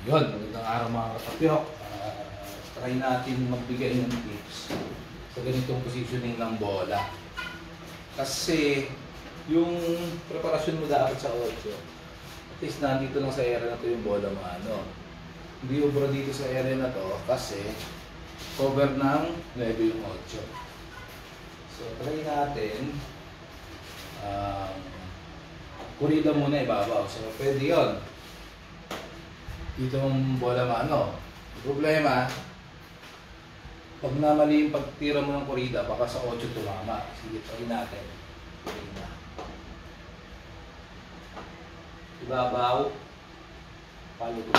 Yun, magandang araw mga katapyok. Try natin magbigay ng tips sa ganitong positioning ng bola. Kasi yung preparasyon mo dapat sa 8, at least nandito lang sa area na to yung bola mo. Hindi ubra dito sa area na to kasi cover ng level yung 8. So try natin kurida muna ibabaw. So pwede yun. Dito ang bola mo. Problema, pag namali yung pagtira mo ng kurida, baka sa 8 tumama. Sige, try natin. Ibabaw. Palo ito.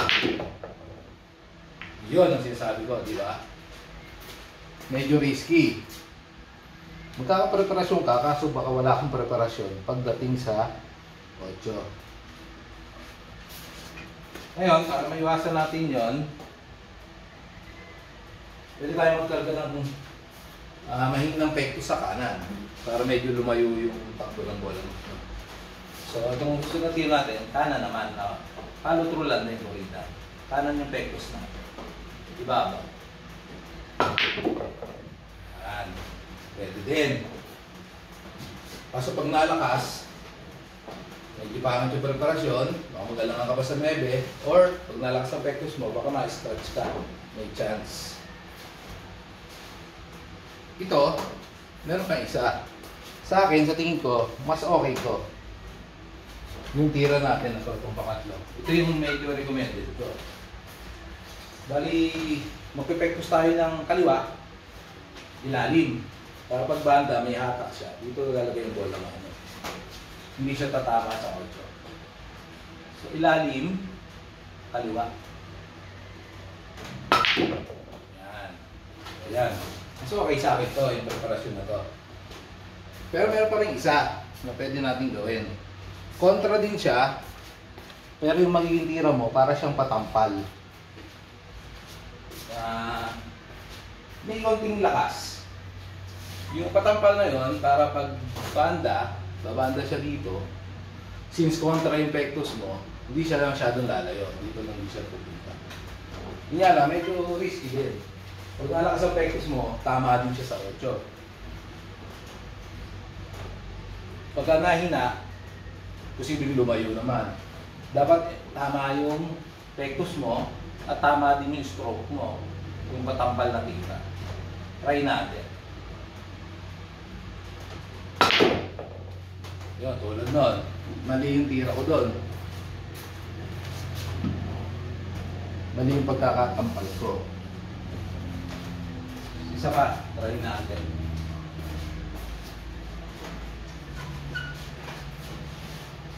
Yun ang sinasabi ko, di ba? Medyo risky. Magkakapreparasyon ka, kaso baka wala kang preparasyon pagdating sa 8. Ngayon, para maiwasan natin yon, pwede tayo magkarga ng mahinang pekto sa kanan para medyo lumayo yung takbo ng bola. So, itong susunod natin, kanan naman. Follow through lang na yung kurida. Kanan yung pektos natin. Ibabaw. Yan. Pwede din. Kaso pag nalakas, medyo pangit yung preparasyon, baka magalangan ka pa sa 9, or pag nalakas ang pektos mo, baka ma-stretch ka. May chance. Ito, meron kang isa. Sa akin, sa tingin ko, mas okay ko. Yung tira natin na itong pangatlo. Ito yung medyo recommended ko. Bali, magpipektos tayo ng kaliwa, ilalim. Para pag banda, may hatak siya. Dito lalagay yung bola mo. Hindi siya tatama sa 8. So, ilalim, kaliwa. Yan. Ayan. So, okay sa akin to, yung preparasyon na to. Pero meron pa rin isa na pwede natin gawin. Kontra din siya, pero yung magiging tira mo, para siyang patampal. May konting lakas. Yung patampal na yon, para pag banda, babanda siya dito. Since kontra yung pektos mo, hindi siya masyadong lalayo. Dito lang hindi siya pupunta. Hindi lang, medyo risky din. Pag nalakas ang pektos mo, tama din siya sa 8. Pagka nahina, posibleng lumayo naman. Dapat tama yung pektos mo at tama din yung stroke mo. Yung patampal na tira. Try natin. Yun, tulad nun. Mali yung tira ko doon. Mali yung pagkakatampal ko. Isa pa, try natin.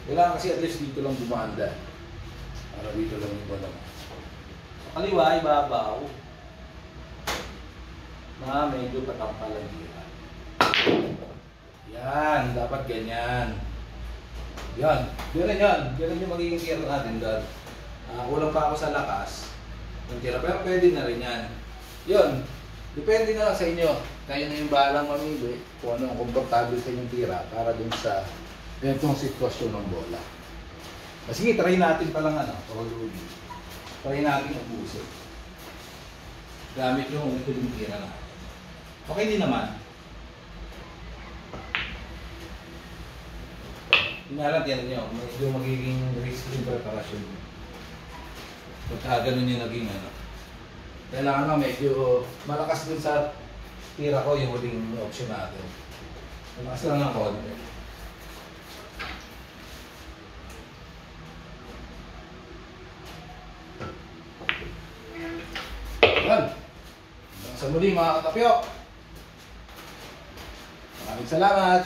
Kailangan kasi at least dito lang bumanda. Para dito lang yung bola. Sa kaliwa, ibabaw. Na medyo patampal ang tira. Yan, dapat ganyan. Yan, ganyan yan. Ganyan yung magiging tira natin doon. Kulang pa ako sa lakas ng tira, pero pwede na rin yan. Yun, depende na lang sa inyo. Kaya na yung balang mamili kung ano ang komportable sa inyong tira para dun sa ganitong sitwasyon ng bola. Sige, try natin palang try natin ubusin. Gamit yung ito yung tira natin. Okay din naman. Inalat yan nyo, medyo magiging risky yung preparasyon. Pagka ganun yung naging kailangan na medyo malakas dun sa tira ko yung huling option natin. Malakas lang ng konti. Yan. Hanggang sa muli mga katapyok. Maraming salamat.